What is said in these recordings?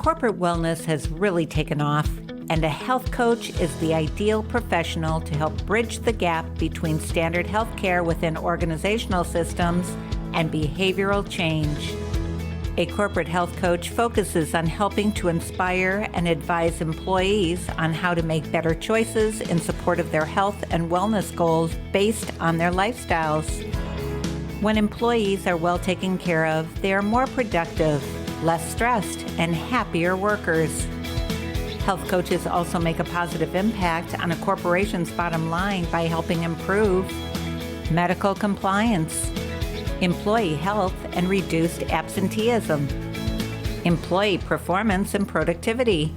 Corporate wellness has really taken off, and a health coach is the ideal professional to help bridge the gap between standard healthcare within organizational systems and behavioral change. A corporate health coach focuses on helping to inspire and advise employees on how to make better choices in support of their health and wellness goals based on their lifestyles. When employees are well taken care of, they are more productive, less stressed, and happier workers. Health coaches also make a positive impact on a corporation's bottom line by helping improve medical compliance, employee health and reduced absenteeism, employee performance and productivity,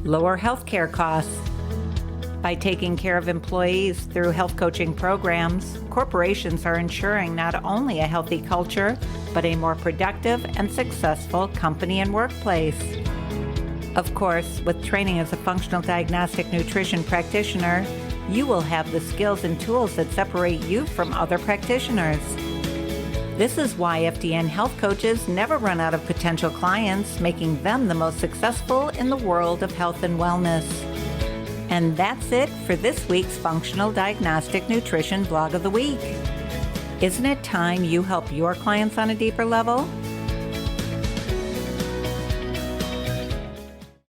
lower healthcare costs. By taking care of employees through health coaching programs, corporations are ensuring not only a healthy culture, but a more productive and successful company and workplace. Of course, with training as a functional diagnostic nutrition practitioner, you will have the skills and tools that separate you from other practitioners. This is why FDN health coaches never run out of potential clients, making them the most successful in the world of health and wellness. And that's it for this week's Functional Diagnostic Nutrition Blog of the Week. Isn't it time you help your clients on a deeper level?